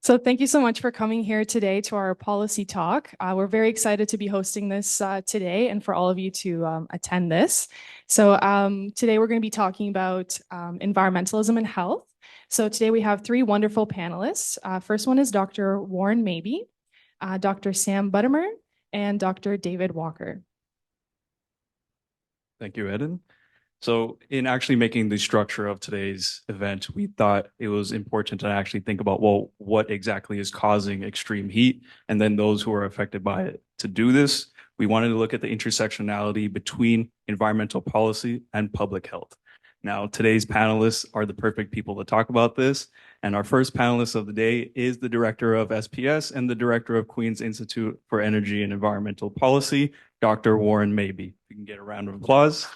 So thank you so much for coming here today to our policy talk. We're very excited to be hosting this today and for all of you to attend this. So today we're going to be talking about environmentalism and health. So today we have three wonderful panelists. First one is Dr. Warren Mabee, Dr. Sam Buttemer, and Dr. David Walker. Thank you, Eden. So in actually making the structure of today's event, we thought it was important to actually think about, well, what exactly is causing extreme heat, and then those who are affected by it. To do this, we wanted to look at the intersectionality between environmental policy and public health. Now, today's panelists are the perfect people to talk about this. And our first panelist of the day is the director of SPS and the director of Queen's Institute for Energy and Environmental Policy, Dr. Warren Mabee. You can get a round of applause.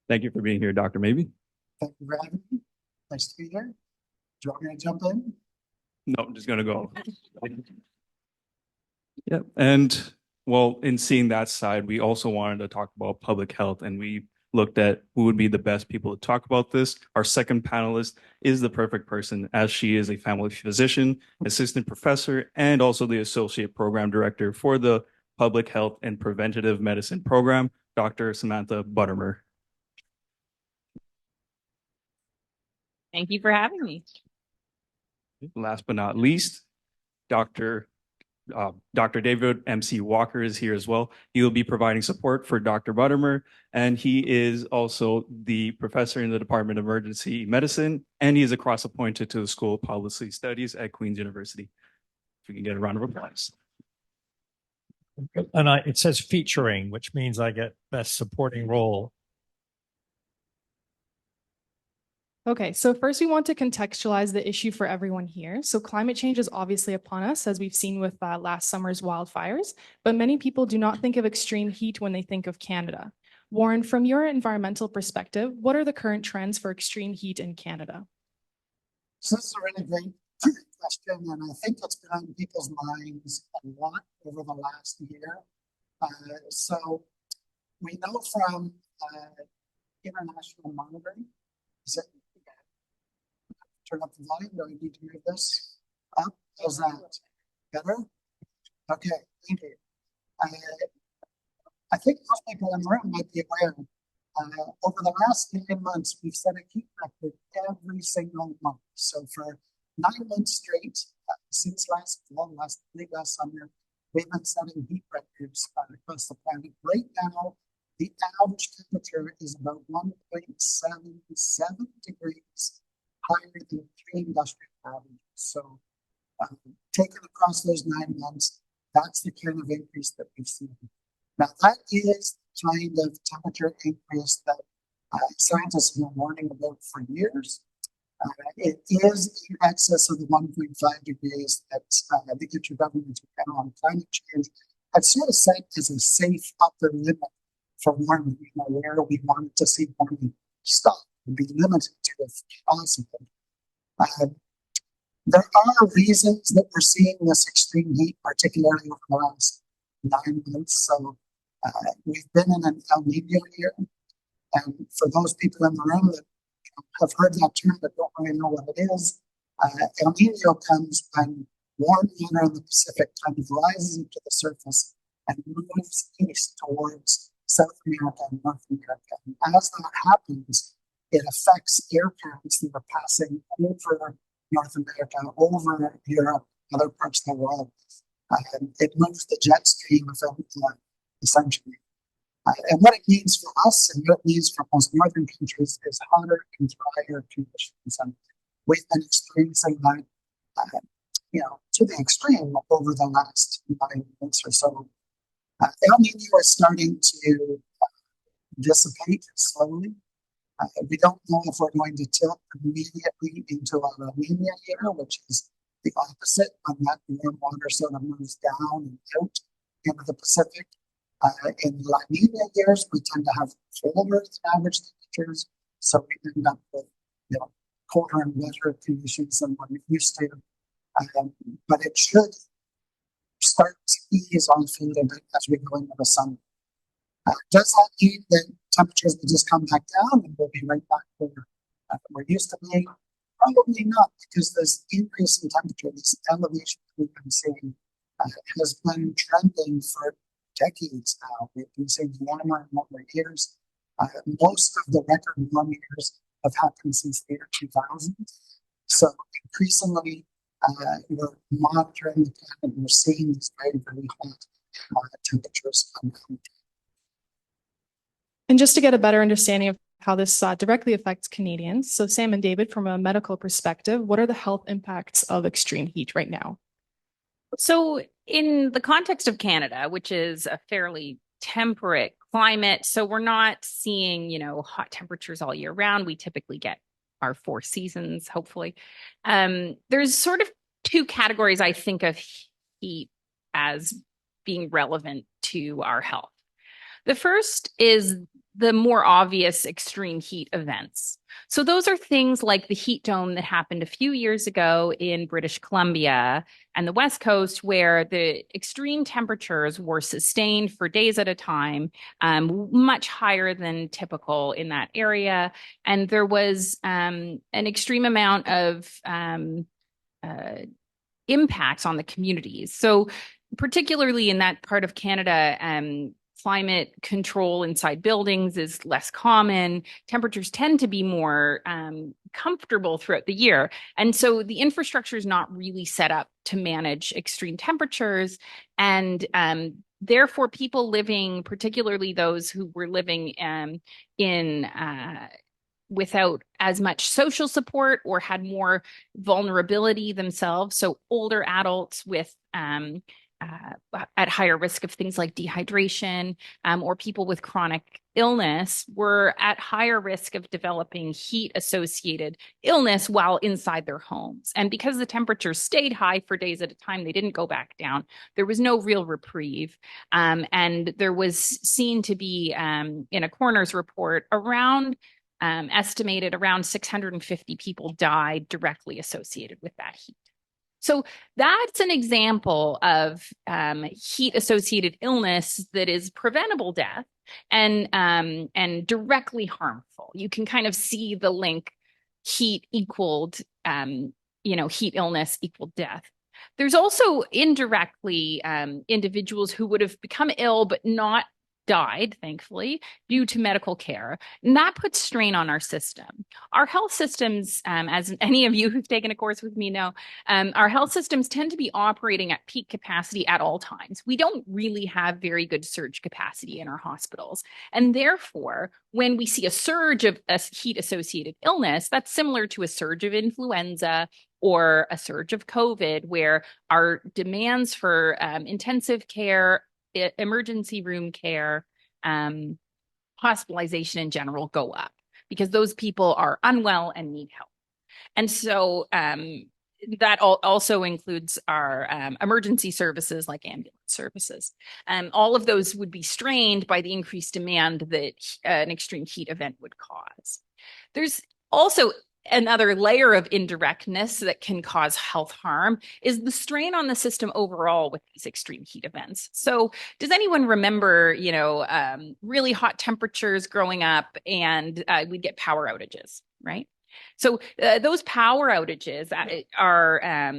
Thank you for being here, Dr. Mabee. Thank you for having me. Nice to be here. Do you want me to jump in? No, I'm just going to go. Yep. And well, in seeing that side, we also wanted to talk about public health, and we looked at who would be the best people to talk about this. Our second panelist is the perfect person, as she is a family physician, assistant professor, and also the associate program director for the Public Health and Preventative Medicine program, Dr. Samantha Buttemer. Thank you for having me. Last but not least, Dr. David MC Walker is here as well. He will be providing support for Dr. Buttemer, and he is also the professor in the Department of Emergency Medicine, and he is a cross-appointed to the School of Policy Studies at Queen's University. If we can get a round of applause. And it says featuring, which means I get best supporting role. Okay, so first we want to contextualize the issue for everyone here. So climate change is obviously upon us, as we've seen with last summer's wildfires, but many people do not think of extreme heat when they think of Canada. Warren, from your environmental perspective, what are the current trends for extreme heat in Canada? So this is a really great question, and I think it's been on people's minds a lot over the last year. So we know from international monitoring, turn up the volume. Do I need to move this up? How's that? Better? Okay, thank you. I think most people in the room might be aware. Over the last 9 months, we've set a heat record every single month. So for 9 months straight, since last summer, we've been setting heat records across the planet. Right now, the average temperature is about 1.77 degrees higher than pre-industrial averages. So taken across those 9 months, that's the kind of increase that we've seen. Now that is the kind of temperature increase that scientists have been warning about for years. It is in excess of the 1.5 degrees that the Intergovernmental Panel on Climate Change had sort of set as a safe upper limit for warming, where we wanted to see warming stop and be limited to if possible. There are reasons that we're seeing this extreme heat, particularly over the last 9 months. So we've been in an El Nino year, and for those people in the room that have heard that term but don't really know what it is, El Nino comes when warm water in the Pacific kind of rises into the surface and moves east towards South America and North America. And as that happens, it affects air currents that are passing over North America, over Europe, other parts of the world. It moves the jet stream essentially. And what it means for us and what it means for most northern countries is hotter and drier conditions. And we've been experiencing that, to the extreme over the last 9 months or so. El Nino is starting to dissipate slowly. We don't know if we're going to tilt immediately into a La Nina year, which is the opposite, when that warm water sort of moves down and out into the Pacific. In La Nina years, we tend to have colder than average temperatures, so we end up with colder and wetter conditions than what we're used to. But it should start to ease off a little bit as we go into the summer. Does that mean that temperatures will just come back down and we'll be right back where We're used to being probably not, because this increase in temperature, this elevation we've been seeing, has been trending for decades now. We've been seeing warmer and warmer years. Most of the record warm years have happened since the year 2000. So increasingly, we're monitoring the planet. We're seeing these very, very hot temperatures come down. And just to get a better understanding of how this directly affects Canadians, so Sam and David, from a medical perspective, what are the health impacts of extreme heat right now? So in the context of Canada, which is a fairly temperate climate, so we're not seeing, hot temperatures all year round. We typically get our 4 seasons, hopefully. There's sort of 2 categories I think of heat as being relevant to our health. The first is the more obvious extreme heat events. So those are things like the heat dome that happened a few years ago in British Columbia and the West Coast, where the extreme temperatures were sustained for days at a time, much higher than typical in that area. And there was an extreme amount of impacts on the communities. So particularly in that part of Canada, climate control inside buildings is less common. Temperatures tend to be more comfortable throughout the year. And so the infrastructure is not really set up to manage extreme temperatures. And therefore, people living, particularly those who were living without as much social support or had more vulnerability themselves, so older adults with at higher risk of things like dehydration, or people with chronic illness were at higher risk of developing heat-associated illness while inside their homes. And because the temperatures stayed high for days at a time, they didn't go back down. There was no real reprieve. And there was seen to be, in a coroner's report, estimated around 650 people died directly associated with that heat. So that's an example of heat-associated illness that is preventable death and directly harmful. You can kind of see the link: heat equaled, heat illness equaled death. There's also indirectly individuals who would have become ill but not died, thankfully, due to medical care. And that puts strain on our system. Our health systems, as any of you who've taken a course with me know, our health systems tend to be operating at peak capacity at all times. We don't really have very good surge capacity in our hospitals. And therefore, when we see a surge of a heat-associated illness, that's similar to a surge of influenza or a surge of COVID, where our demands for intensive care, emergency room care, hospitalization in general go up because those people are unwell and need help. And so that also includes our emergency services like ambulance services. All of those would be strained by the increased demand that an extreme heat event would cause. There's also another layer of indirectness that can cause health harm is the strain on the system overall with these extreme heat events. So does anyone remember, really hot temperatures growing up and we'd get power outages, right? So those power outages are,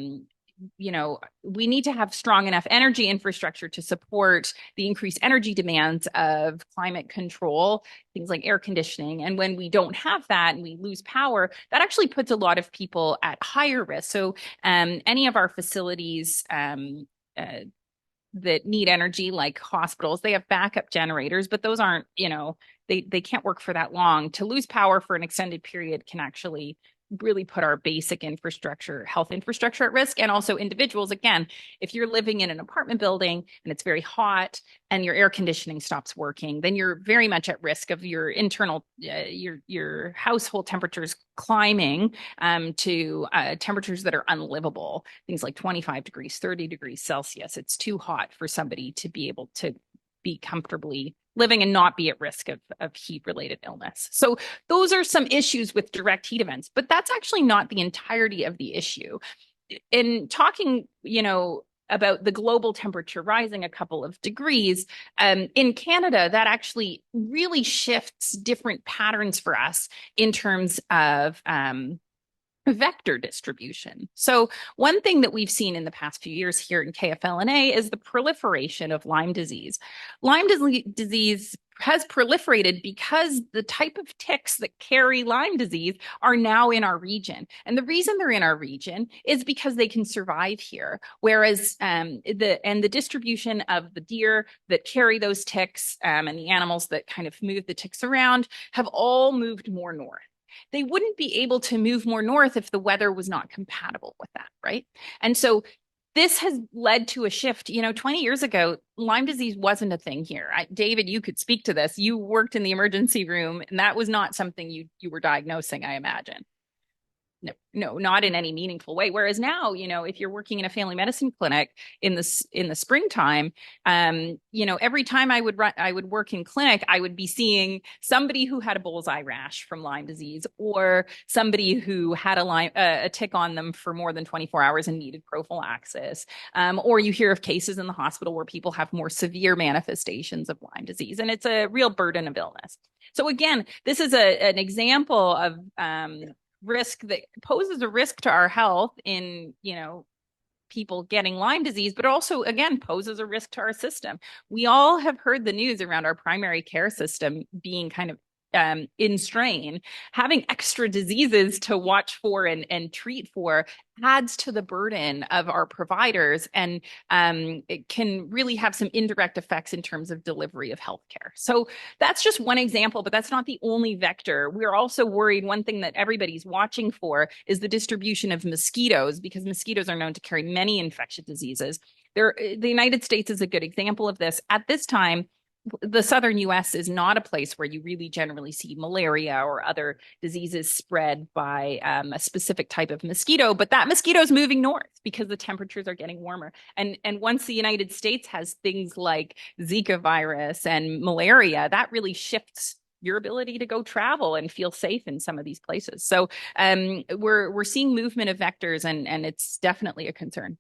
we need to have strong enough energy infrastructure to support the increased energy demands of climate control, things like air conditioning. And when we don't have that and we lose power, that actually puts a lot of people at higher risk. So any of our facilities that need energy, like hospitals, they have backup generators, but those aren't, they can't work for that long. To lose power for an extended period can actually really put our basic infrastructure, health infrastructure at risk. And also individuals, again, if you're living in an apartment building and it's very hot and your air conditioning stops working, then you're very much at risk of your internal, your household temperatures climbing to temperatures that are unlivable, things like 25 degrees, 30 degrees Celsius. It's too hot for somebody to be able to be comfortably living and not be at risk of heat-related illness. So those are some issues with direct heat events, but that's actually not the entirety of the issue. In talking, about the global temperature rising a couple of degrees, in Canada, that actually really shifts different patterns for us in terms of vector distribution. So one thing that we've seen in the past few years here in KFLNA is the proliferation of Lyme disease. Lyme disease has proliferated because the type of ticks that carry Lyme disease are now in our region. And the reason they're in our region is because they can survive here. Whereas the distribution of the deer that carry those ticks and the animals that kind of move the ticks around have all moved more north. They wouldn't be able to move more north if the weather was not compatible with that, right? And so this has led to a shift. 20 years ago, Lyme disease wasn't a thing here. David, you could speak to this. You worked in the emergency room, and that was not something you were diagnosing, I imagine. No, not in any meaningful way. Whereas now, if you're working in a family medicine clinic in the springtime, every time I would work in clinic, I would be seeing somebody who had a bullseye rash from Lyme disease, or somebody who had a tick on them for more than 24 hours and needed prophylaxis. Or you hear of cases in the hospital where people have more severe manifestations of Lyme disease, and it's a real burden of illness. So again, this is an example of risk that poses a risk to our health in, people getting Lyme disease, but also, again, poses a risk to our system. We all have heard the news around our primary care system being kind of in strain. Having extra diseases to watch for and treat for adds to the burden of our providers, and it can really have some indirect effects in terms of delivery of healthcare. So that's just one example, but that's not the only vector. We're also worried. One thing that everybody's watching for is the distribution of mosquitoes, because mosquitoes are known to carry many infectious diseases. The United States is a good example of this. At this time, the southern US is not a place where you really generally see malaria or other diseases spread by a specific type of mosquito, but that mosquito is moving north because the temperatures are getting warmer. And once the United States has things like Zika virus and malaria, that really shifts your ability to go travel and feel safe in some of these places. So we're seeing movement of vectors, and it's definitely a concern.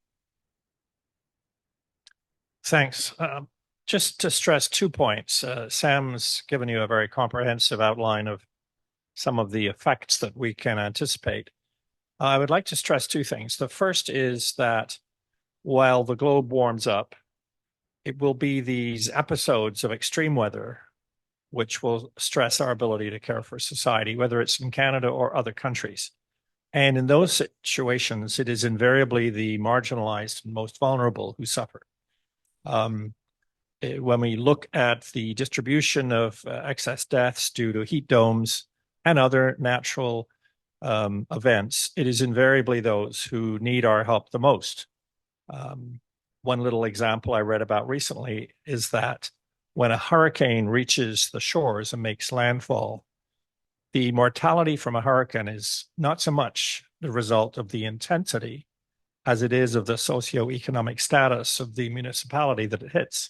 Thanks. Just to stress 2 points, Sam's given you a very comprehensive outline of some of the effects that we can anticipate. I would like to stress 2 things. The first is that while the globe warms up, it will be these episodes of extreme weather which will stress our ability to care for society, whether it's in Canada or other countries. And in those situations, it is invariably the marginalized and most vulnerable who suffer. When we look at the distribution of excess deaths due to heat domes and other natural events, it is invariably those who need our help the most. One little example I read about recently is that when a hurricane reaches the shores and makes landfall, the mortality from a hurricane is not so much the result of the intensity as it is of the socioeconomic status of the municipality that it hits.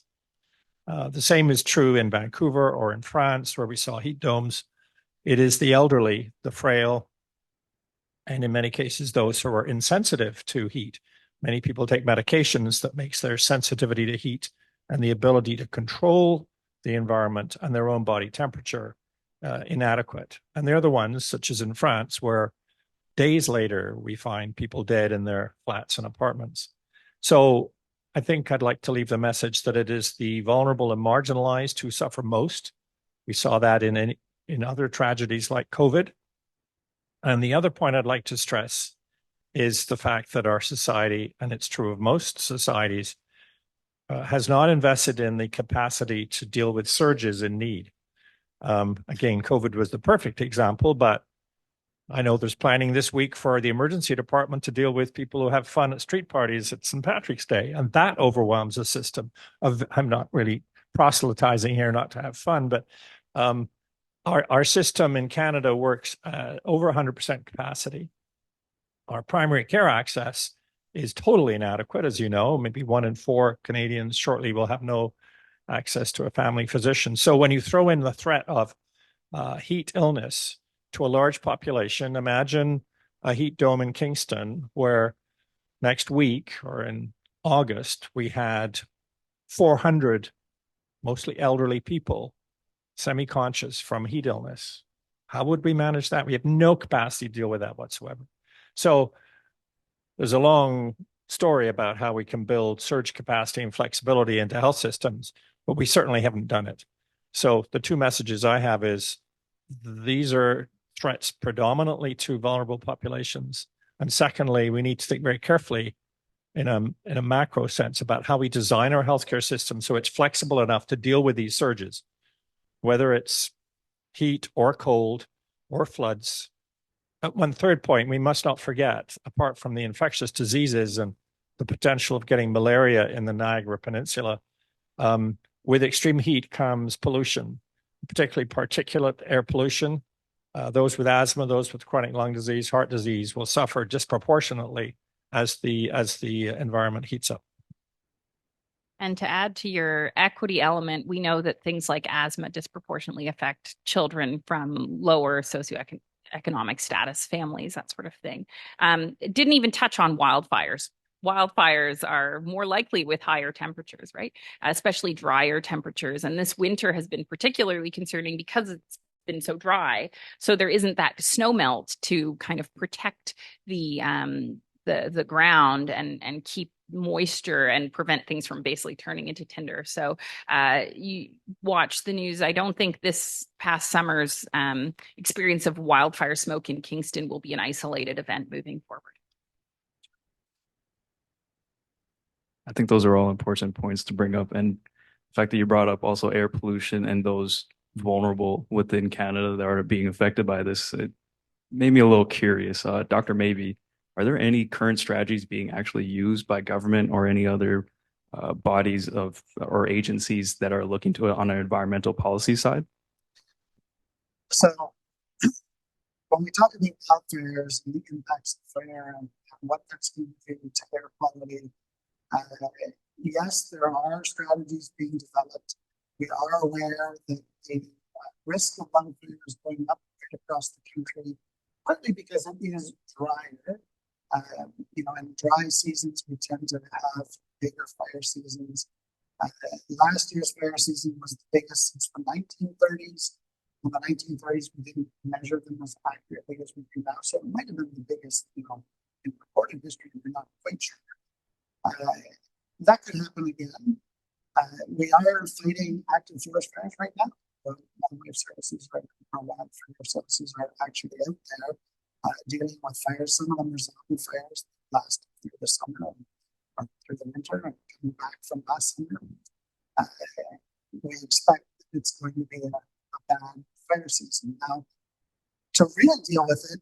The same is true in Vancouver or in France, where we saw heat domes. It is the elderly, the frail, and in many cases, those who are insensitive to heat. Many people take medications that makes their sensitivity to heat and the ability to control the environment and their own body temperature inadequate. And they're the ones, such as in France, where days later, we find people dead in their flats and apartments. So I think I'd like to leave the message that it is the vulnerable and marginalized who suffer most. We saw that in other tragedies like COVID. And the other point I'd like to stress is the fact that our society, and it's true of most societies, has not invested in the capacity to deal with surges in need. Again, COVID was the perfect example, but I know there's planning this week for the emergency department to deal with people who have fun at street parties at St. Patrick's Day, and that overwhelms the system. I'm not really proselytizing here not to have fun, but our system in Canada works over 100% capacity. Our primary care access is totally inadequate, as you know. Maybe 1 in 4 Canadians shortly will have no access to a family physician. So when you throw in the threat of heat illness to a large population, imagine a heat dome in Kingston where next week or in August, we had 400 mostly elderly people semi-conscious from heat illness. How would we manage that? We have no capacity to deal with that whatsoever. So there's a long story about how we can build surge capacity and flexibility into health systems, but we certainly haven't done it. So the two messages I have is these are threats predominantly to vulnerable populations. And secondly, we need to think very carefully in a macro sense about how we design our healthcare system so it's flexible enough to deal with these surges, whether it's heat or cold or floods. One third point, we must not forget, apart from the infectious diseases and the potential of getting malaria in the Niagara Peninsula, with extreme heat comes pollution, particularly particulate air pollution. Those with asthma, those with chronic lung disease, heart disease will suffer disproportionately as the environment heats up. And to add to your equity element, we know that things like asthma disproportionately affect children from lower socioeconomic status families, that sort of thing. It didn't even touch on wildfires. Wildfires are more likely with higher temperatures, right? Especially drier temperatures. And this winter has been particularly concerning because it's been so dry. So there isn't that snow melt to kind of protect the ground and keep moisture and prevent things from basically turning into tinder. So you watch the news. I don't think this past summer's experience of wildfire smoke in Kingston will be an isolated event moving forward. I think those are all important points to bring up. And the fact that you brought up also air pollution and those vulnerable within Canada that are being affected by this, it made me a little curious. Dr. Mabee, are there any current strategies being actually used by government or any other bodies of or agencies that are looking to it on an environmental policy side? So when we talk about wildfires and the impacts of fire and what that's going to do to air quality, yes, there are strategies being developed. We are aware that the risk of wildfire is going up right across the country, partly because it is drier. In dry seasons, we tend to have bigger fire seasons. Last year's fire season was the biggest since the 1930s. In the 1930s, we didn't measure them as accurately as we do now, so it might have been the biggest, in recorded history. We're not quite sure. That could happen again. We are fighting active forest fires right now. Wildlife services, wildfire services are actually out there dealing with fires. Some of them are zombie fires that last through the summer or through the winter and coming back from last summer. We expect that it's going to be a bad fire season. Now, to really deal with it,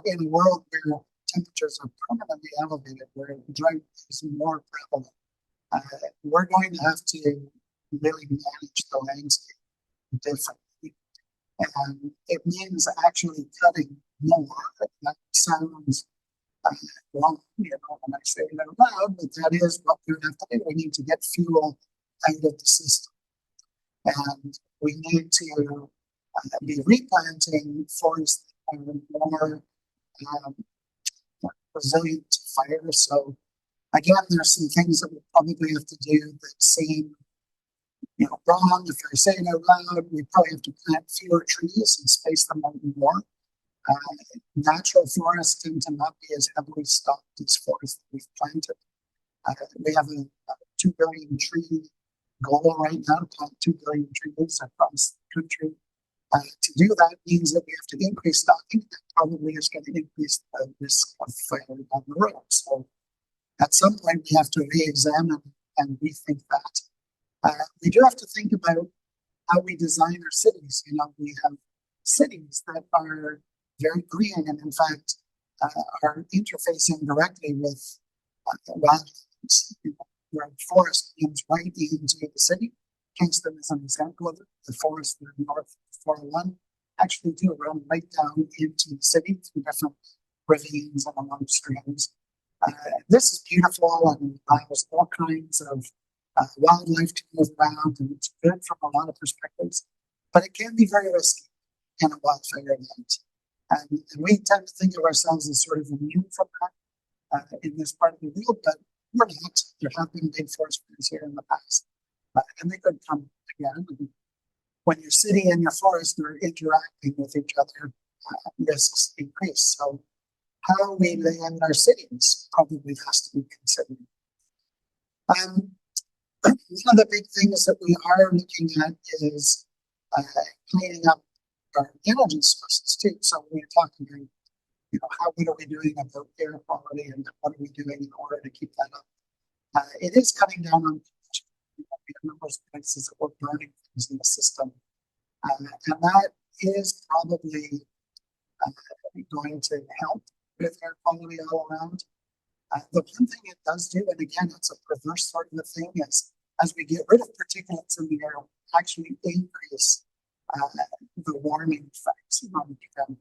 in a world where temperatures are permanently elevated, where drought is more prevalent, we're going to have to really manage the landscape differently. And it means actually cutting more. That sounds wrong, when I say it out loud, but that is what we have to do. We need to get fuel out of the system. And we need to be replanting forests that are more resilient to fire. So again, there's some things that we probably have to do that seem wrong. If I say it out loud, we probably have to plant fewer trees and space them out more. Natural forests tend to not be as heavily stocked as forests that we've planted. We have a 2 billion tree goal right now to plant 2 billion trees across the country. To do that means that we have to increase stocking. That probably is going to increase the risk of fire down the road. So at some point, we have to re-examine and rethink that. We do have to think about how we design our cities. We have cities that are very green and, in fact, are interfacing directly with wildlands. Where forest comes right into the city. Kingston is an example of it. The forest in the north of 401 actually do run right down into the city through different ravines and along streams. This is beautiful and allows all kinds of wildlife to move around, and it's good from a lot of perspectives, but it can be very risky in a wildfire event. And we tend to think of ourselves as sort of immune from that in this part of the world, but we're not. There have been big forest fires here in the past, and they could come again. And when you're sitting in your forest, they're interacting with each other, risks increase. So how we land our cities probably has to be considered. One of the big things that we are looking at is cleaning up our energy sources too. So we're talking about, what are we doing about air quality and what are we doing in order to keep that up? It is cutting down on we have a number of places that we're burning things in the system. And that is probably going to help with air quality all around. The one thing it does do, and again, it's a perverse sort of a thing, is as we get rid of particulates in the air, we actually increase the warming effects on the air.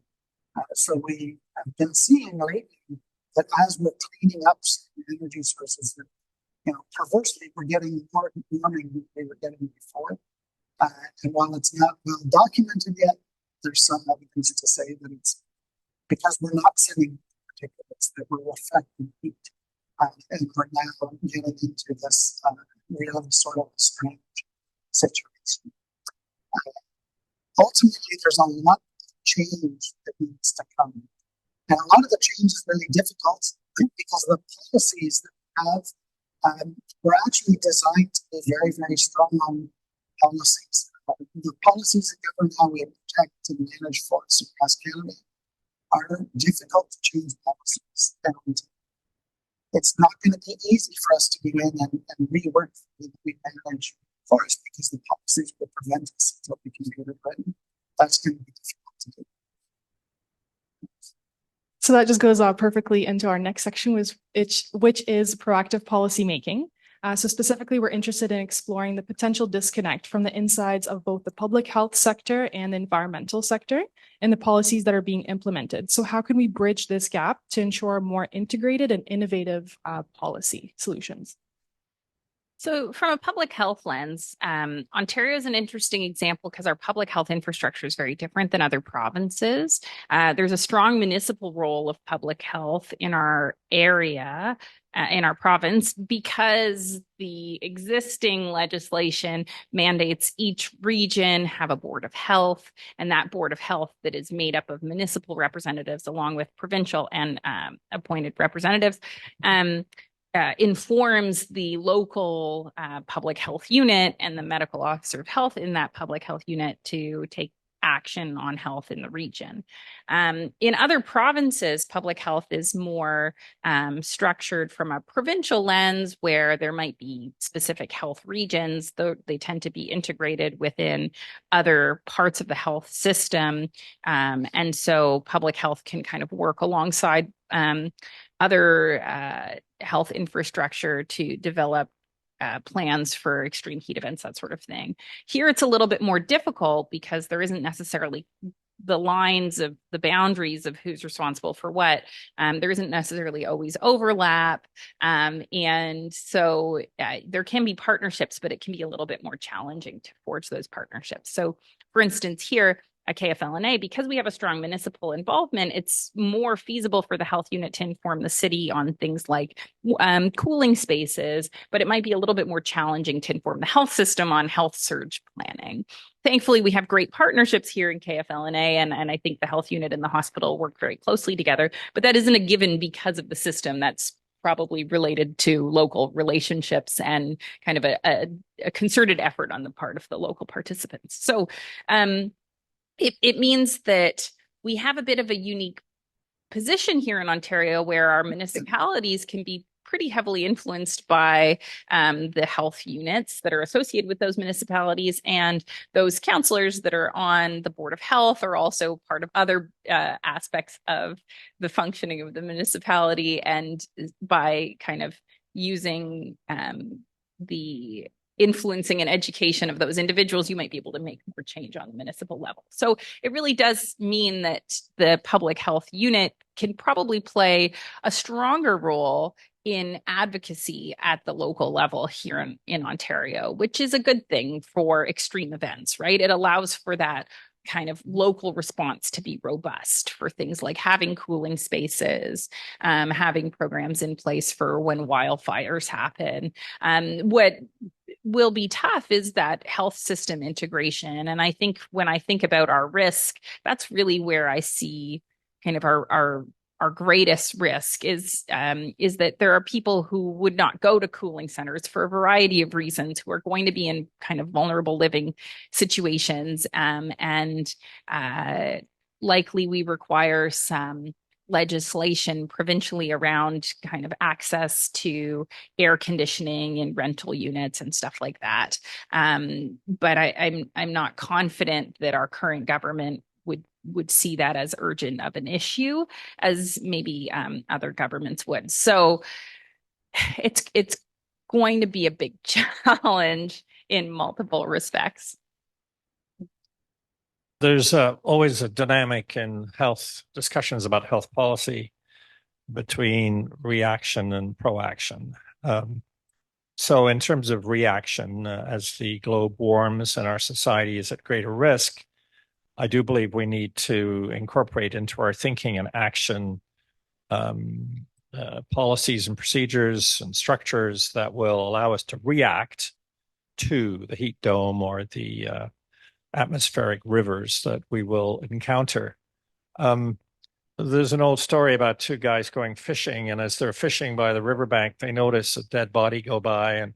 So we have been seeing lately that as we're cleaning up certain energy sources, that, perversely, we're getting more warming than we were getting before. And while it's not well documented yet, there's some evidence to say that it's because we're not sending particulates that we're affecting heat. And we're now getting into this really sort of strange situation. Ultimately, there's a lot of change that needs to come. And a lot of the change is really difficult because the policies that we have were actually designed to be very, very strong policies. The policies that govern how we protect and manage forests across Canada are difficult to change policies. And it's not going to be easy for us to go in and rework the way we manage forests because the policies will prevent us until we can get it right. That's going to be difficult to do. So that just goes perfectly into our next section, which is proactive policymaking. So specifically, we're interested in exploring the potential disconnect from the insides of both the public health sector and the environmental sector and the policies that are being implemented. So how can we bridge this gap to ensure more integrated and innovative policy solutions? So from a public health lens, Ontario is an interesting example because our public health infrastructure is very different than other provinces. There's a strong municipal role of public health in our area, in our province, because the existing legislation mandates each region have a board of health, and that board of health that is made up of municipal representatives along with provincial and appointed representatives informs the local public health unit and the medical officer of health in that public health unit to take action on health in the region. In other provinces, public health is more structured from a provincial lens where there might be specific health regions, though they tend to be integrated within other parts of the health system. And so public health can kind of work alongside other health infrastructure to develop plans for extreme heat events, that sort of thing. Here, it's a little bit more difficult because there isn't necessarily the lines of the boundaries of who's responsible for what. There isn't necessarily always overlap. And so there can be partnerships, but it can be a little bit more challenging to forge those partnerships. So for instance, here, at KFLNA, because we have a strong municipal involvement, it's more feasible for the health unit to inform the city on things like cooling spaces, but it might be a little bit more challenging to inform the health system on health surge planning. Thankfully, we have great partnerships here in KFLNA, and I think the health unit and the hospital work very closely together, but that isn't a given because of the system. That's probably related to local relationships and kind of a concerted effort on the part of the local participants. So, it means that we have a bit of a unique position here in Ontario where our municipalities can be pretty heavily influenced by the health units that are associated with those municipalities, and those councillors that are on the Board of Health are also part of other aspects of the functioning of the municipality, and by kind of using the influencing and education of those individuals, you might be able to make more change on the municipal level. So it really does mean that the public health unit can probably play a stronger role in advocacy at the local level here in Ontario, which is a good thing for extreme events, right? It allows for that kind of local response to be robust for things like having cooling spaces, having programs in place for when wildfires happen. What will be tough is that health system integration. And I think when I think about our risk, that's really where I see kind of our greatest risk is that there are people who would not go to cooling centers for a variety of reasons, who are going to be in kind of vulnerable living situations, and likely we require some legislation provincially around kind of access to air conditioning in rental units and stuff like that. But I'm not confident that our current government would see that as urgent of an issue as maybe other governments would. So it's going to be a big challenge in multiple respects. There's always a dynamic in health discussions about health policy between reaction and proaction. So in terms of reaction, as the globe warms and our society is at greater risk, I do believe we need to incorporate into our thinking and action policies and procedures and structures that will allow us to react to the heat dome or the atmospheric rivers that we will encounter. There's an old story about two guys going fishing, and as they're fishing by the riverbank, they notice a dead body go by, and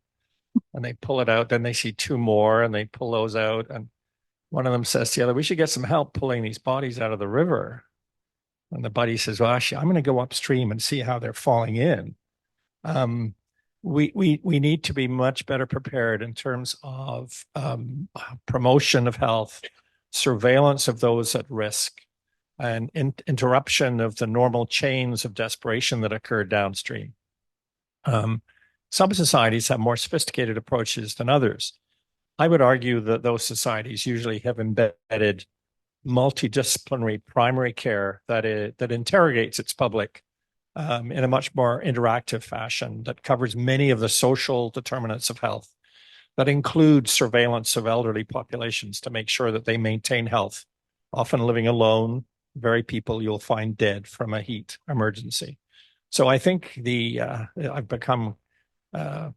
they pull it out. Then they see two more, and they pull those out, and one of them says to the other, "We should get some help pulling these bodies out of the river." And the buddy says, "Well, actually, I'm going to go upstream and see how they're falling in." We need to be much better prepared in terms of promotion of health, surveillance of those at risk, and interruption of the normal chains of desperation that occur downstream. Some societies have more sophisticated approaches than others. I would argue that those societies usually have embedded multidisciplinary primary care that interrogates its public in a much more interactive fashion, that covers many of the social determinants of health, that includes surveillance of elderly populations to make sure that they maintain health, often living alone, very people you'll find dead from a heat emergency. So I think I've become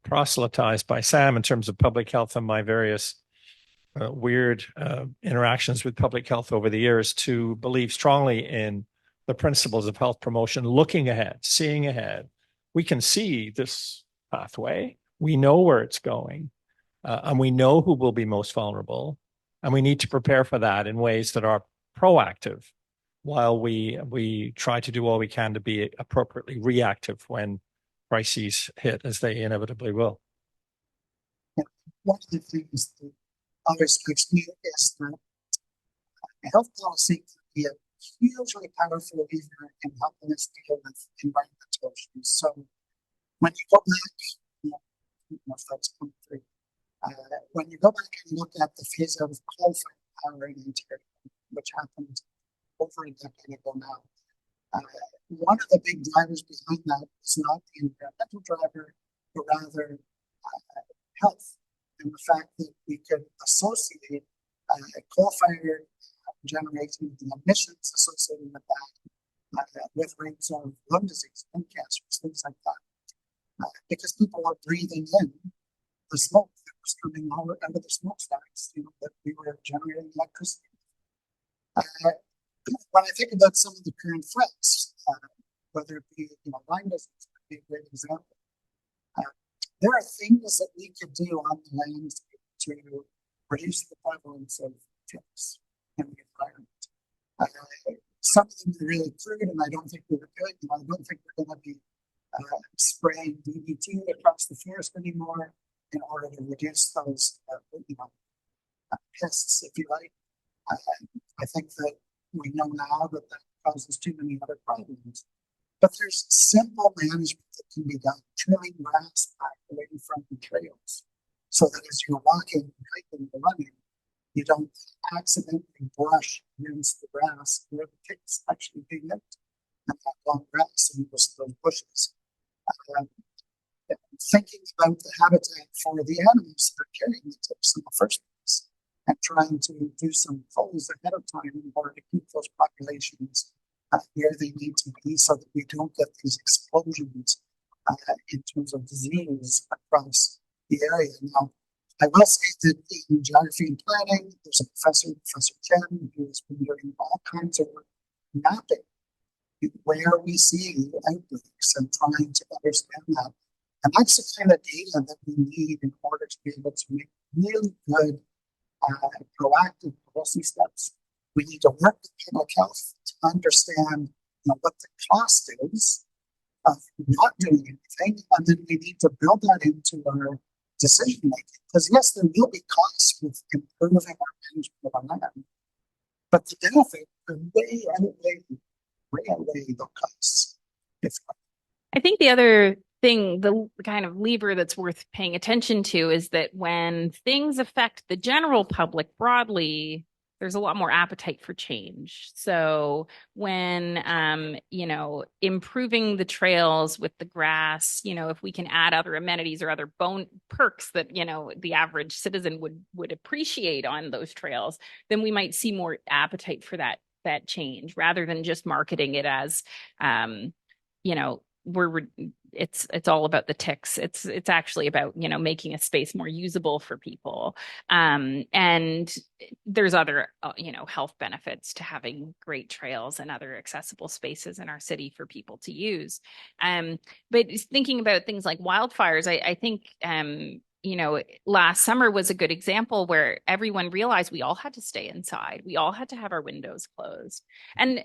proselytized by Sam in terms of public health and my various weird interactions with public health over the years to believe strongly in the principles of health promotion, looking ahead, seeing ahead. We can see this pathway. We know where it's going, and we know who will be most vulnerable, and we need to prepare for that in ways that are proactive while we try to do all we can to be appropriately reactive when crises hit, as they inevitably will. One of the things that always strikes me is that health policy can be a hugely powerful lever in helping us deal with environmental issues. So when you go back, I don't know if that's come through, when you go back and look at the phase out of coal-fired power in Ontario, which happened over a decade ago now, one of the big drivers behind that is not the environmental driver, but rather health, and the fact that we could associate coal-fired generating the emissions associated with that with rates of lung disease, lung cancers, things like that, because people are breathing in the smoke that was coming out of the smokestacks, that we were generating electricity. When I think about some of the current threats, whether it be Lyme disease, would be a great example. There are things that we could do on the landscape to reduce the prevalence of ticks in the environment. Some of them are really crude, and I don't think we were good. I don't think we're going to be spraying DDT across the forest anymore in order to reduce those pests, if you like. I think that we know now that causes too many other problems. But there's simple management that can be done, trimming grass back away from the trails, so that as you're walking, hiking, or running, you don't accidentally brush against the grass where the ticks actually being nipped and that long grass and those bushes. Thinking about the habitat for the animals that are carrying the ticks in the first place, and trying to do some polls ahead of time in order to keep those populations where they need to be so that we don't get these explosions in terms of disease across the area. Now, I will say that in geography and planning, there's a professor, Professor Chen, who has been doing all kinds of mapping where we see outbreaks and trying to understand that. And that's the kind of data that we need in order to be able to make really good proactive policy steps. We need to work with public health to understand what the cost is of not doing anything, and then we need to build that into our decision making. Because yes, there will be costs with improving our management of our land, but the benefit way outweigh the costs. I think the other thing, the kind of lever that's worth paying attention to is that when things affect the general public broadly, there's a lot more appetite for change. So when, improving the trails with the grass, if we can add other amenities or other perks that, the average citizen would appreciate on those trails, then we might see more appetite for that change rather than just marketing it as, it's all about the ticks. It's actually about, making a space more usable for people. And there's other, health benefits to having great trails and other accessible spaces in our city for people to use. But thinking about things like wildfires, I think, last summer was a good example where everyone realized we all had to stay inside. We all had to have our windows closed. And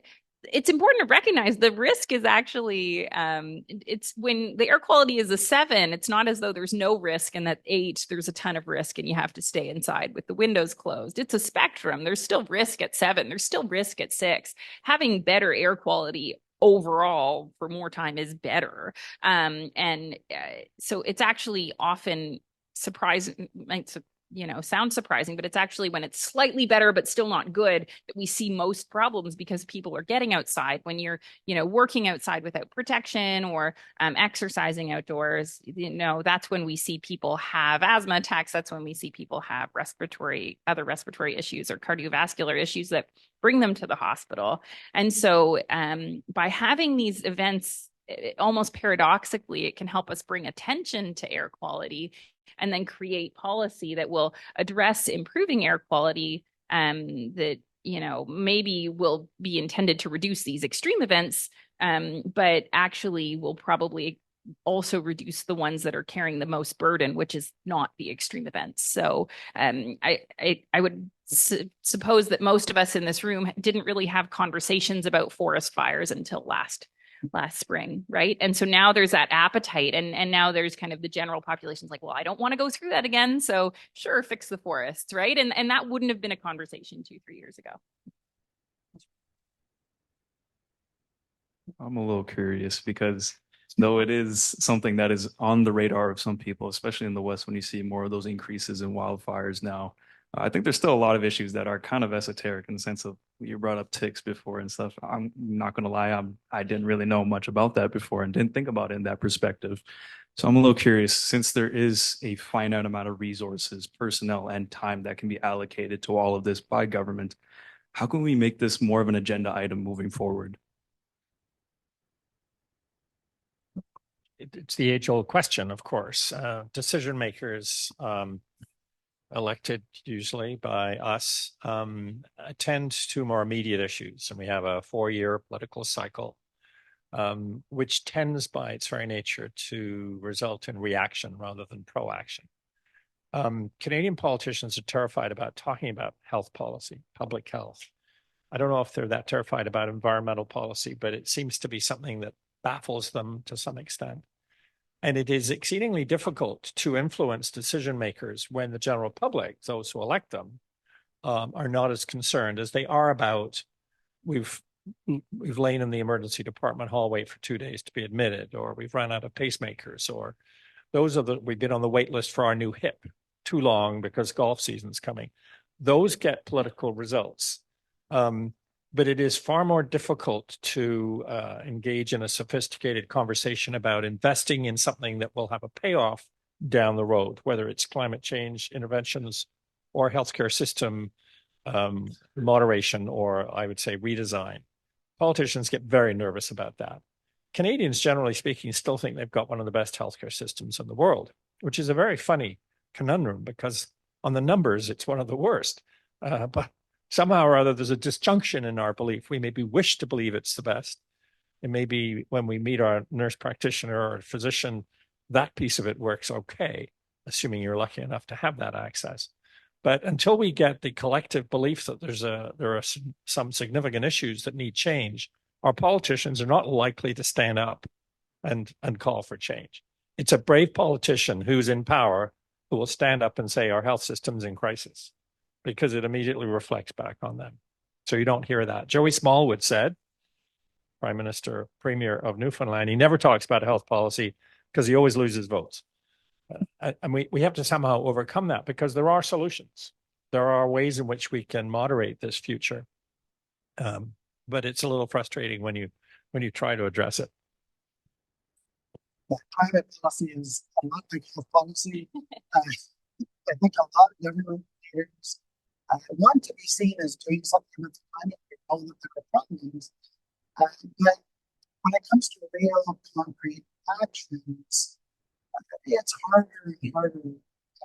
it's important to recognize the risk is actually, it's when the air quality is a 7, it's not as though there's no risk and at 8, there's a ton of risk and you have to stay inside with the windows closed. It's a spectrum. There's still risk at 7. There's still risk at 6. Having better air quality overall for more time is better. So it's actually often surprising, sounds surprising, but it's actually when it's slightly better but still not good that we see most problems because people are getting outside. When you're working outside without protection or exercising outdoors, that's when we see people have asthma attacks. That's when we see people have other respiratory issues or cardiovascular issues that bring them to the hospital. And so by having these events, almost paradoxically, it can help us bring attention to air quality and then create policy that will address improving air quality that, maybe will be intended to reduce these extreme events, but actually will probably also reduce the ones that are carrying the most burden, which is not the extreme events. So I would suppose that most of us in this room didn't really have conversations about forest fires until last spring, right? And so now there's that appetite, and now there's kind of the general population's like, well, I don't want to go through that again, so sure, fix the forests, right? And that wouldn't have been a conversation 2-3 years ago. I'm a little curious because though it is something that is on the radar of some people, especially in the West, when you see more of those increases in wildfires now, I think there's still a lot of issues that are kind of esoteric in the sense of you brought up ticks before and stuff. I'm not going to lie. I didn't really know much about that before and didn't think about it in that perspective. So I'm a little curious, since there is a finite amount of resources, personnel, and time that can be allocated to all of this by government, how can we make this more of an agenda item moving forward? It's the age-old question, of course. Decision makers, elected usually by us, attend to more immediate issues. And we have a 4-year political cycle, which tends by its very nature to result in reaction rather than proaction. Canadian politicians are terrified about talking about health policy, public health. I don't know if they're that terrified about environmental policy, but it seems to be something that baffles them to some extent. And it is exceedingly difficult to influence decision makers when the general public, those who elect them, are not as concerned as they are about, we've lain in the emergency department hallway for 2 days to be admitted, or we've run out of pacemakers, or we've been on the wait list for our new hip too long because golf season's coming. Those get political results. But it is far more difficult to engage in a sophisticated conversation about investing in something that will have a payoff down the road, whether it's climate change interventions or healthcare system moderation, or I would say redesign. Politicians get very nervous about that. Canadians, generally speaking, still think they've got one of the best healthcare systems in the world, which is a very funny conundrum because on the numbers, it's one of the worst. But somehow or other, there's a disjunction in our belief. We maybe wish to believe it's the best. And maybe when we meet our nurse practitioner or physician, that piece of it works okay, assuming you're lucky enough to have that access. But until we get the collective belief that there are some significant issues that need change, our politicians are not likely to stand up and call for change. It's a brave politician who's in power who will stand up and say our health system's in crisis, because it immediately reflects back on them. So you don't hear that. Joey Smallwood said, Prime Minister, Premier of Newfoundland, he never talks about health policy because he always loses votes. And we have to somehow overcome that, because there are solutions. There are ways in which we can moderate this future. But it's a little frustrating when you try to address it. Yeah, climate policy is a lot like health policy. I think a lot of government leaders want to be seen as doing something with the climate. They know that there are problems. But when it comes to real concrete actions, it's harder and harder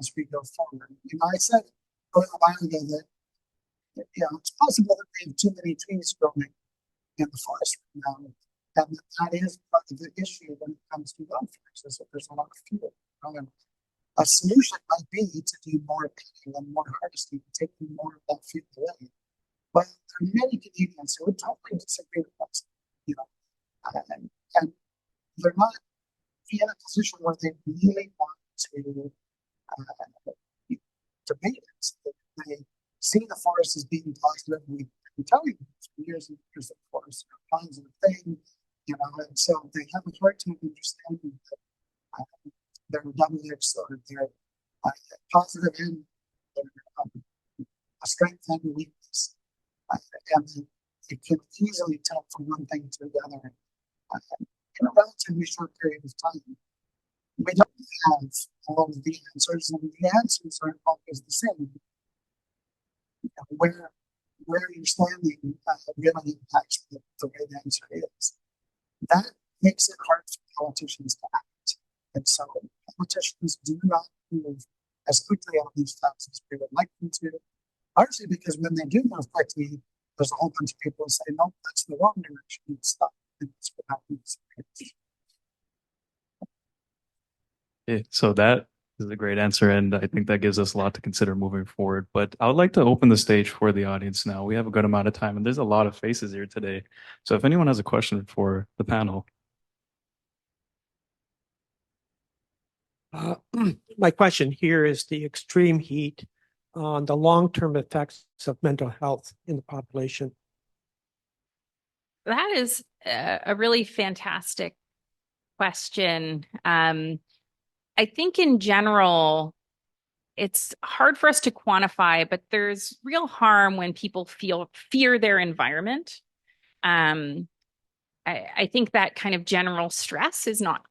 as we go forward. I said a little while ago that it's possible that we have too many trees growing in the forest right now, and that is part of the issue when it comes to wildfires, is that there's a lot of fuel. And a solution might be to do more cutting and more harvesting, taking more of that fuel away. But there are many Canadians who would totally disagree with us, and they're not in a position where they really want to debate it. They see the forest as being positive. We've been telling them for years and years that forests are a positive thing, and so they have a hard time understanding that they're double-edged sword. They're positive and a strength and a weakness, and it can easily tell from one thing to the other in a relatively short period of time. We don't have all of the answers, and the answers aren't always the same. Where you're standing really impacts the way the answer is. That makes it hard for politicians to act. And so politicians do not move as quickly on these facts as we would like them to, largely because when they do move quickly, there's a whole bunch of people who say, no, that's the wrong direction, stop. And that's what happens. Yeah, so that is a great answer, and I think that gives us a lot to consider moving forward. But I would like to open the stage for the audience now. We have a good amount of time, and there's a lot of faces here today. So if anyone has a question for the panel. My question here is the extreme heat on the long-term effects of mental health in the population. That is a really fantastic question. I think in general, it's hard for us to quantify, but there's real harm when people fear their environment. I think that kind of general stress is not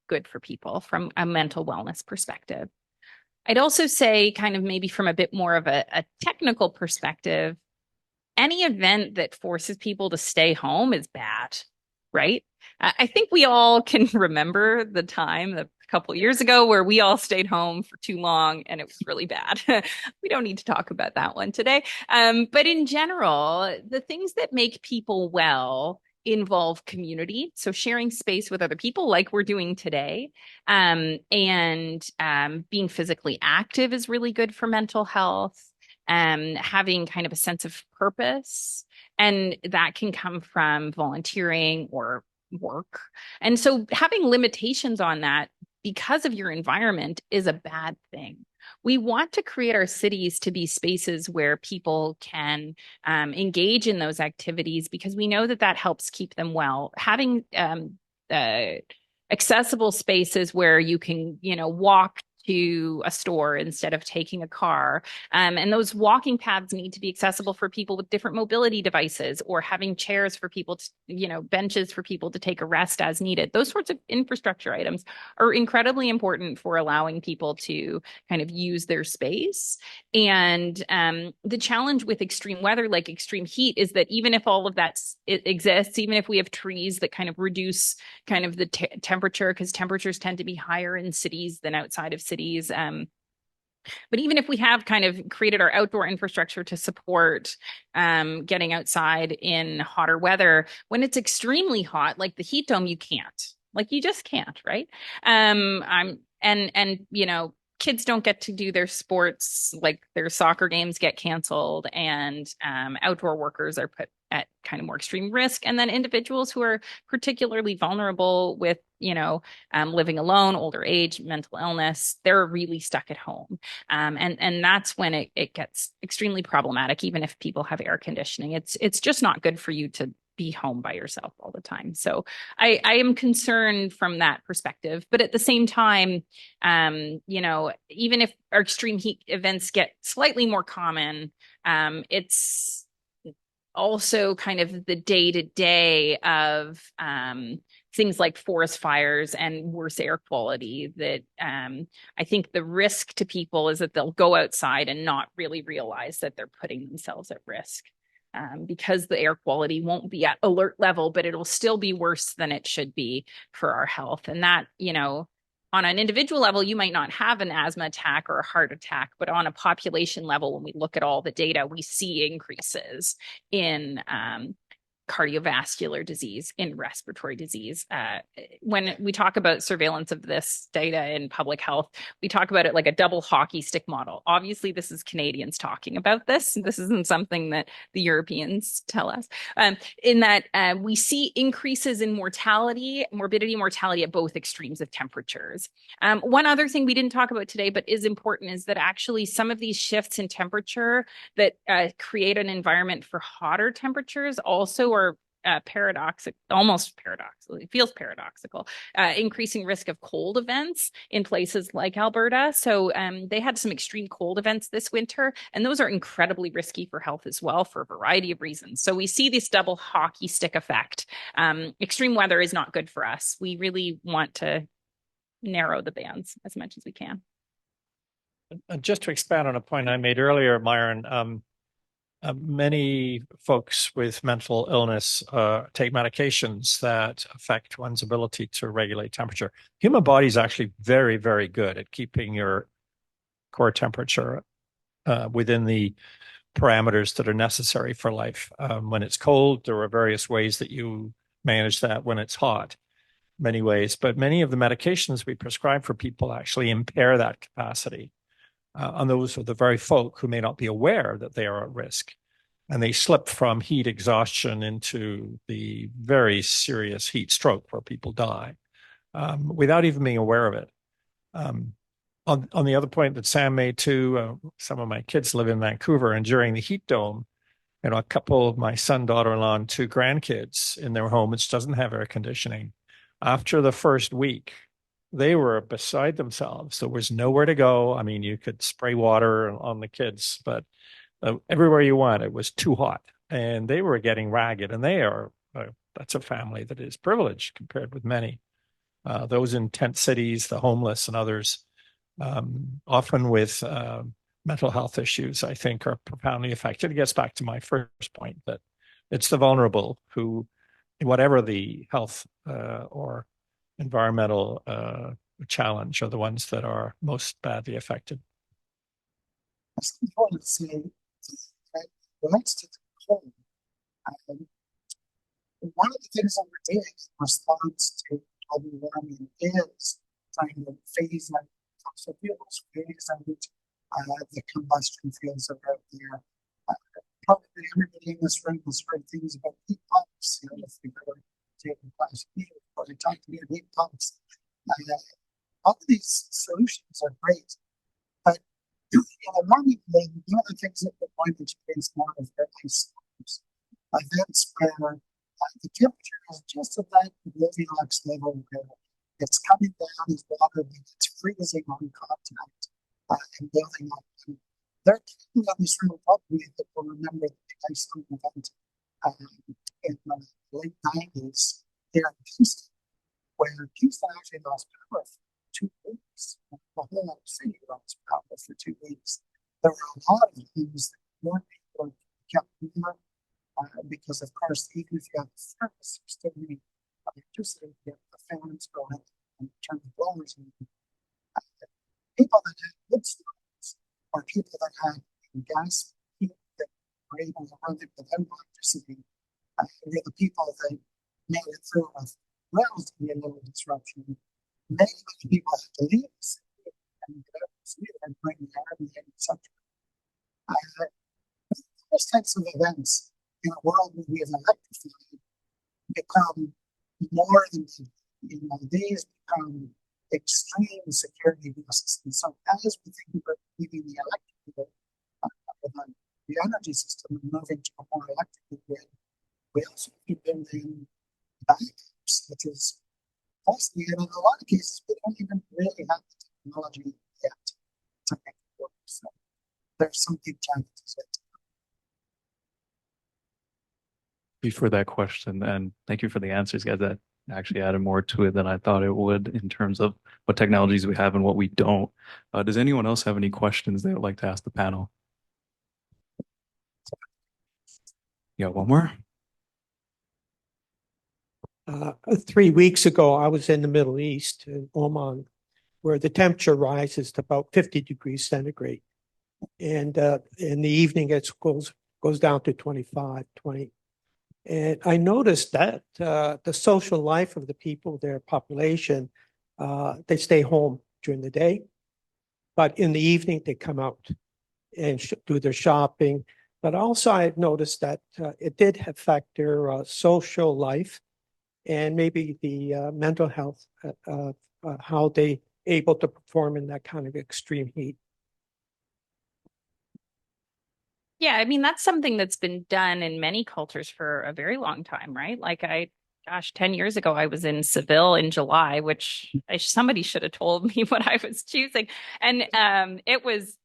good for people from a mental wellness perspective. I'd also say, kind of maybe from a bit more of a technical perspective, any event that forces people to stay home is bad, right? I think we all can remember the time a couple of years ago where we all stayed home for too long and it was really bad. We don't need to talk about that one today. But in general, the things that make people well involve community. So sharing space with other people like we're doing today, and being physically active is really good for mental health. Having kind of a sense of purpose, and that can come from volunteering or work. And so having limitations on that because of your environment is a bad thing. We want to create our cities to be spaces where people can engage in those activities, because we know that that helps keep them well. Having accessible spaces where you can, walk to a store instead of taking a car. And those walking paths need to be accessible for people with different mobility devices, or having chairs for people to, benches for people to take a rest as needed. Those sorts of infrastructure items are incredibly important for allowing people to kind of use their space. And the challenge with extreme weather, like extreme heat, is that even if all of that exists, even if we have trees that kind of reduce kind of the temperature, because temperatures tend to be higher in cities than outside of cities. But even if we have kind of created our outdoor infrastructure to support getting outside in hotter weather, when it's extremely hot, like the heat dome, you can't. Like you just can't, right? Kids don't get to do their sports, like their soccer games get canceled, and outdoor workers are put at kind of more extreme risk. And then individuals who are particularly vulnerable with, living alone, older age, mental illness, they're really stuck at home. And that's when it gets extremely problematic, even if people have air conditioning. It's just not good for you to be home by yourself all the time. So I am concerned from that perspective. But at the same time, even if our extreme heat events get slightly more common, it's also kind of the day-to-day of things like forest fires and worse air quality that I think the risk to people is that they'll go outside and not really realize that they're putting themselves at risk. Because the air quality won't be at alert level, but it'll still be worse than it should be for our health. And that, on an individual level, you might not have an asthma attack or a heart attack, but on a population level, when we look at all the data, we see increases in cardiovascular disease, in respiratory disease. When we talk about surveillance of this data in public health, we talk about it like a double hockey stick model. Obviously, this is Canadians talking about this. This isn't something that the Europeans tell us. In that we see increases in morbidity, mortality at both extremes of temperatures. One other thing we didn't talk about today, but is important, is that actually some of these shifts in temperature that create an environment for hotter temperatures also are almost paradoxical, it feels paradoxical, increasing risk of cold events in places like Alberta. So they had some extreme cold events this winter, and those are incredibly risky for health as well for a variety of reasons. So we see this double hockey stick effect. Extreme weather is not good for us. We really want to narrow the bands as much as we can. Just to expand on a point I made earlier, Myron, many folks with mental illness take medications that affect one's ability to regulate temperature. Human body is actually very, very good at keeping your core temperature within the parameters that are necessary for life. When it's cold, there are various ways that you manage that. When it's hot, many ways. But many of the medications we prescribe for people actually impair that capacity. And those are the very folk who may not be aware that they are at risk. And they slip from heat exhaustion into the very serious heat stroke where people die without even being aware of it. On the other point that Sam made too, some of my kids live in Vancouver, and during the heat dome, a couple of my son, daughter-in-law, and 2 grandkids in their home, which doesn't have air conditioning, after the first week, they were beside themselves. There was nowhere to go. I mean, you could spray water on the kids, but everywhere you went, it was too hot, and they were getting ragged. And that's a family that is privileged compared with many. Those in tent cities, the homeless, and others, often with mental health issues, I think, are profoundly affected. It gets back to my first point that it's the vulnerable who, whatever the health or environmental challenge, are the ones that are most badly affected. It's important to say that relates to the cold. One of the things that we're doing in response to global warming is trying to phase out fossil fuels, phase out the combustion fuels that are out there. Probably everybody in this room has heard things about heat pumps. If you've ever taken class B, or they talk about heat pumps. All of these solutions are great, but in the warming thing, one of the things that the point that you face more of are ice storms, events where the temperature is just at that Goldilocks level where It's coming down as water, but it's freezing on contact and building up. And there are people in this room probably that will remember the Iceland event in the late 90s here in Houston, where Houston actually lost power for 2 weeks. The whole city lost power for 2 weeks. There were a lot of things that more people kept warm because, of course, even if you have the furnace, you still need electricity to get the fans going and turn the blowers on. People that had wood stoves or people that had gas heat that were able to run it without electricity were the people that made it through with relatively little disruption. Many people had to leave the city and get out of the city and bring the army in, etc. Those types of events in a world where we have electrified become more than, these become extreme security risks. And so as we think about leaving the electric grid, the energy system and moving to a more electric grid, we also keep building backups, which is costly. And in a lot of cases, we don't even really have the technology yet to make it work. So there's some big challenges yet. Thank you for that question, and thank you for the answers, guys. That actually added more to it than I thought it would in terms of what technologies we have and what we don't. Does anyone else have any questions they would like to ask the panel? Yeah, one more. 3 weeks ago, I was in the Middle East, in Oman, where the temperature rises to about 50 degrees centigrade. And in the evening, it goes down to 25, 20. And I noticed that the social life of the people, their population, they stay home during the day, but in the evening they come out and do their shopping. But also I noticed that it did affect their social life and maybe the mental health, how they able to perform in that kind of extreme heat. Yeah, I mean, that's something that's been done in many cultures for a very long time, right? Like 10 years ago, I was in Seville in July, which somebody should have told me what I was choosing. And it was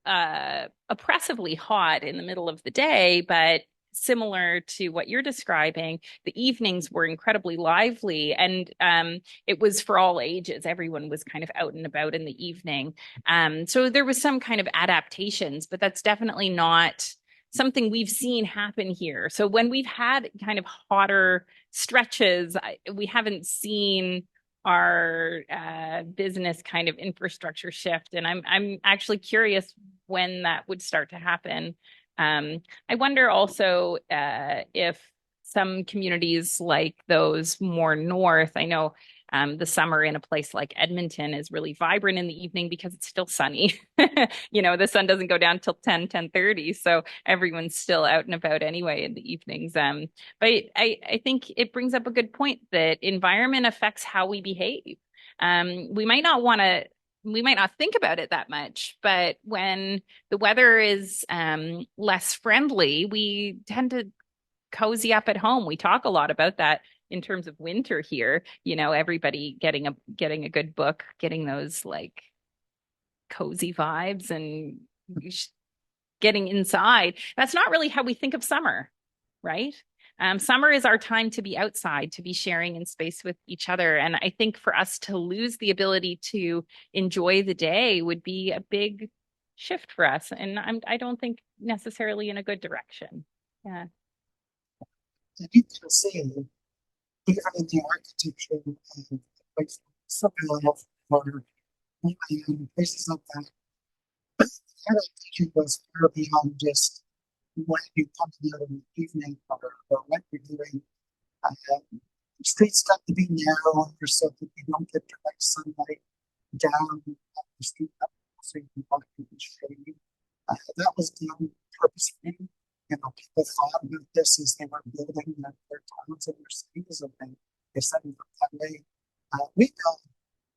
oppressively hot in the middle of the day, but similar to what you're describing, the evenings were incredibly lively, and it was for all ages. Everyone was kind of out and about in the evening. So there was some kind of adaptations, but that's definitely not something we've seen happen here. So when we've had kind of hotter stretches, we haven't seen our business kind of infrastructure shift. And I'm actually curious when that would start to happen. I wonder also if some communities like those more north, I know the summer in a place like Edmonton is really vibrant in the evening because it's still sunny. The sun doesn't go down till 10:30. So everyone's still out and about anyway in the evenings. But I think it brings up a good point that environment affects how we behave. We might not think about it that much, but when the weather is less friendly, we tend to cozy up at home. We talk a lot about that in terms of winter here. Everybody getting a good book, getting those like cozy vibes and getting inside. That's not really how we think of summer, right? Summer is our time to be outside, to be sharing in space with each other. And I think for us to lose the ability to enjoy the day would be a big shift for us. And I don't think necessarily in a good direction. Yeah. And you can see, even in the architecture of places like Sathiyapalan or places like that, that architecture goes far beyond just when you come together in the evening or what you're doing. Streets got to be narrower so that you don't get direct sunlight down the street so you can walk in the shade. That was done purposefully. People thought about this as they were building their towns and their cities, and they set it up that way. We build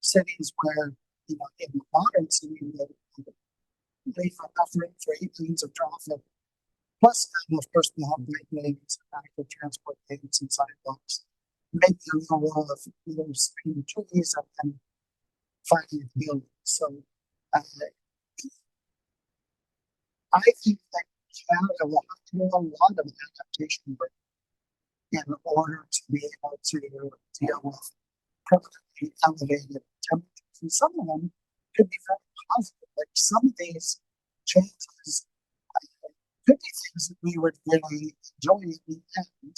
cities where, in the modern city, leave enough room for 8 lanes of traffic. Plus, of course, we have bike lanes, active transport lanes, and sidewalks. maybe a little wall of screen trees and finding the building. So uh, I think that Canada will have to do a lot of adaptation work in order to be able to deal with permanently elevated temperatures. And some of them could be very positive. Like some of these changes could be things that we would really enjoy in the end,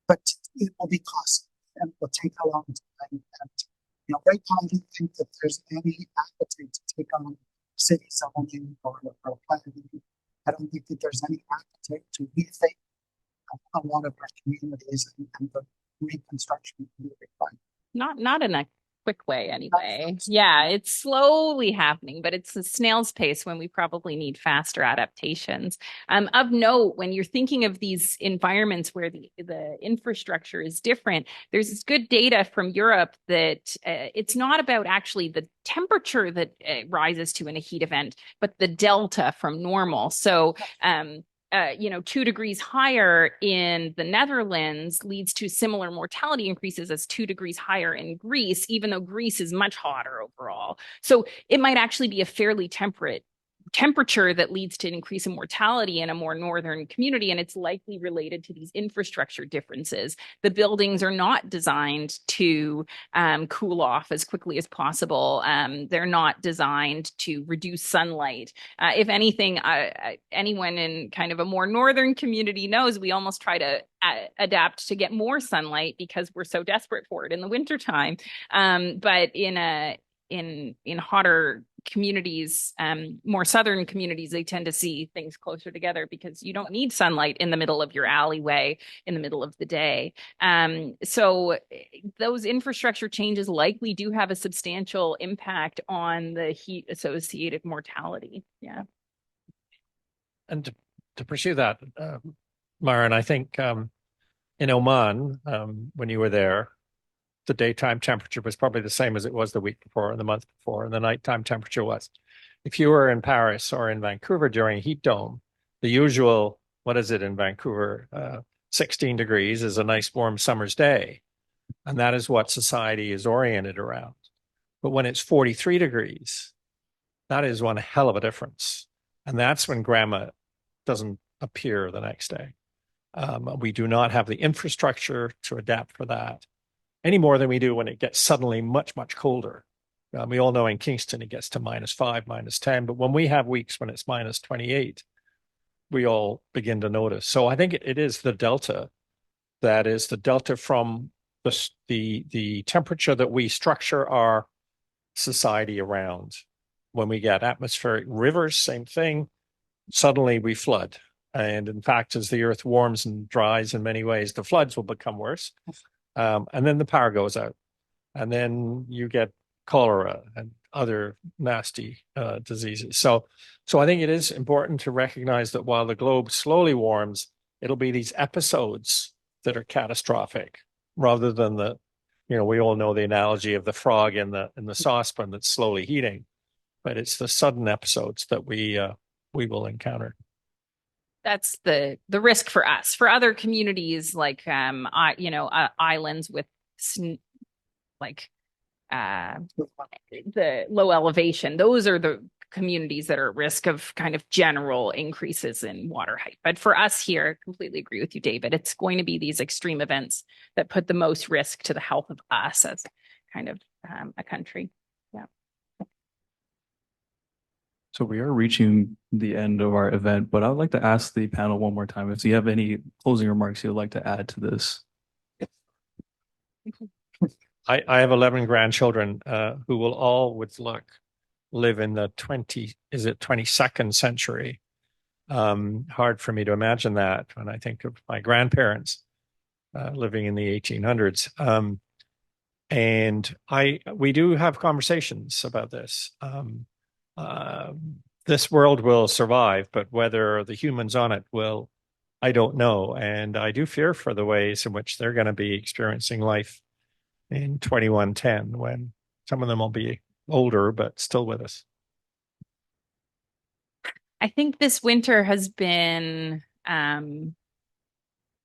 but it will be costly and it will take a long time. And right now I don't think that there's any appetite to take on city zoning or planning. I don't think that there's any appetite to rethink a lot of our communities and the reconstruction will be required. Not in a quick way anyway. Yeah, it's slowly happening, but it's a snail's pace when we probably need faster adaptations. Of note, when you're thinking of these environments where the infrastructure is different, there's this good data from Europe that it's not about actually the temperature that rises to in a heat event, but the delta from normal. So 2 degrees higher in the Netherlands leads to similar mortality increases as 2 degrees higher in Greece, even though Greece is much hotter overall. So it might actually be a fairly temperate temperature that leads to an increase in mortality in a more northern community, and it's likely related to these infrastructure differences. The buildings are not designed to cool off as quickly as possible. They're not designed to reduce sunlight. If anything, anyone in kind of a more northern community knows we almost try to adapt to get more sunlight because we're so desperate for it in the wintertime. But in hotter communities, more southern communities, they tend to see things closer together because you don't need sunlight in the middle of your alleyway in the middle of the day. So those infrastructure changes likely do have a substantial impact on the heat associated mortality. Yeah. And to pursue that, Maren, I think in Oman, when you were there, the daytime temperature was probably the same as it was the week before and the month before, and the nighttime temperature was. If you were in Paris or in Vancouver during a heat dome, the usual, what is it in Vancouver, 16 degrees is a nice warm summer's day. And that is what society is oriented around. But when it's 43 degrees, that is one hell of a difference. And that's when grandma doesn't appear the next day. We do not have the infrastructure to adapt for that any more than we do when it gets suddenly much, much colder. We all know in Kingston it gets to -5, -10, but when we have weeks when it's -28, we all begin to notice. So I think it is the delta that is the delta from the temperature that we structure our society around. When we get atmospheric rivers, same thing, suddenly we flood. And in fact, as the earth warms and dries in many ways, the floods will become worse. And then the power goes out. And then you get cholera and other nasty diseases. So I think it is important to recognize that while the globe slowly warms, it'll be these episodes that are catastrophic rather than we all know the analogy of the frog in the saucepan that's slowly heating, but it's the sudden episodes that we will encounter. That's the risk for us. For other communities like islands with the low elevation, those are the communities that are at risk of kind of general increases in water height. But for us here, I completely agree with you, David. It's going to be these extreme events that put the most risk to the health of us as kind of a country. Yeah. So we are reaching the end of our event, but I would like to ask the panel one more time if you have any closing remarks you'd like to add to this. I have 11 grandchildren who will all, with luck, live in the 22nd century. Hard for me to imagine that when I think of my grandparents living in the 1800s. And we do have conversations about this. This world will survive, but whether the humans on it will, I don't know. And I do fear for the ways in which they're going to be experiencing life in 2110, when some of them will be older, but still with us. I think this winter has been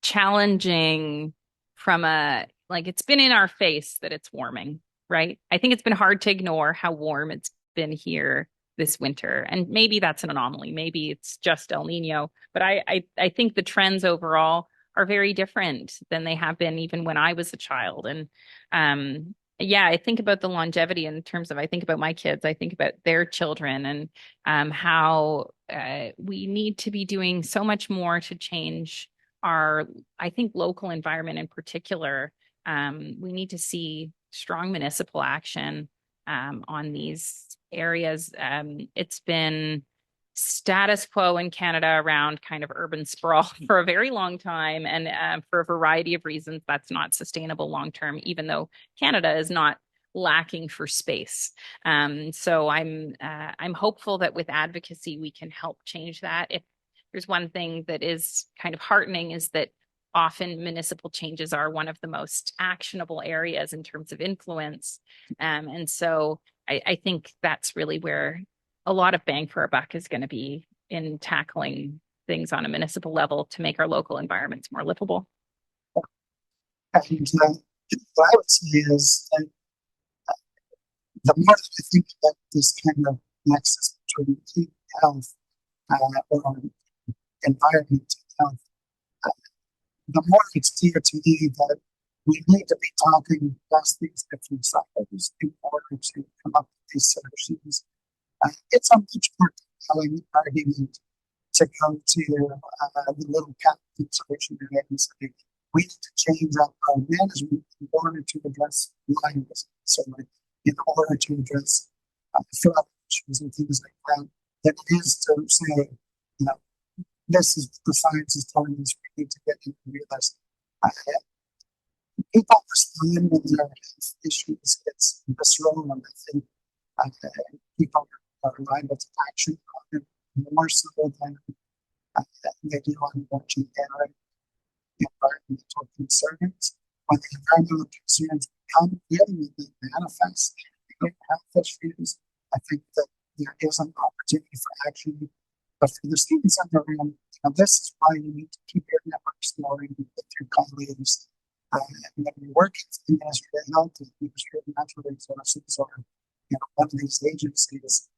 challenging from it's been in our face that it's warming, right? I think it's been hard to ignore how warm it's been here this winter. And maybe that's an anomaly. Maybe it's just El Nino. But I think the trends overall are very different than they have been even when I was a child. And yeah, I think about the longevity in terms of, I think about my kids, I think about their children, and how we need to be doing so much more to change our, I think, local environment in particular. We need to see strong municipal action on these areas. It's been status quo in Canada around kind of urban sprawl for a very long time. And for a variety of reasons, that's not sustainable long term, even though Canada is not lacking for space. So I'm hopeful that with advocacy, we can help change that. If there's one thing that is kind of heartening, is that often municipal changes are one of the most actionable areas in terms of influence. And so I think that's really where a lot of bang for our buck is going to be, in tackling things on a municipal level to make our local environments more livable. And what I would say is that the more that I think about this kind of nexus between health or environment and health, the more it's clear to me that we need to be talking across these different silos in order to come up with these solutions. It's a much more compelling argument to go to the little capital solution and say we need to change up our management in order to address lines, so in order to address fraud issues and things like that. Than it is to say, you know, this is the science is telling us we need to get into this. People respond when their health issues gets visceral, and I think people are liable to action on it more so than they do on watching environmental concerns. When the environmental concerns become really manifest in health issues, I think that there is an opportunity for action. But for the students in the room, this is why you need to keep your networks going with your colleagues. And when you work in the Ministry of Health, the Ministry of Natural Resources, or one of these agencies,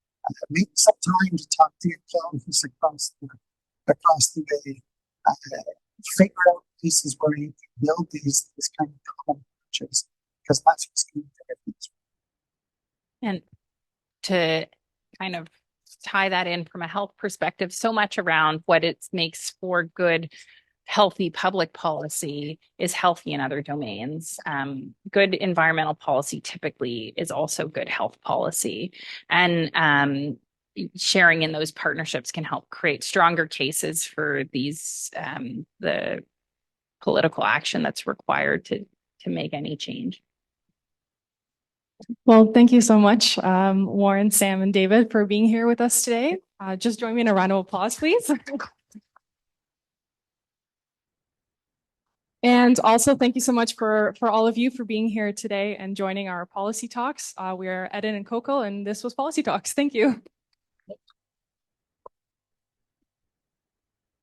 make some time to talk to your colleagues across the way. Figure out places where you can build these kind of common approaches, because that's what's going to make a difference. And to kind of tie that in from a health perspective, so much around what it makes for good, healthy public policy is healthy in other domains. Good environmental policy typically is also good health policy. And sharing in those partnerships can help create stronger cases for these, the political action that's required to make any change. Well, thank you so much, Warren, Sam, and David, for being here with us today. Just join me in a round of applause, please. And also, thank you so much for all of you for being here today and joining our policy talks. We are Eden and Kokul, and this was Policy Talks. Thank you.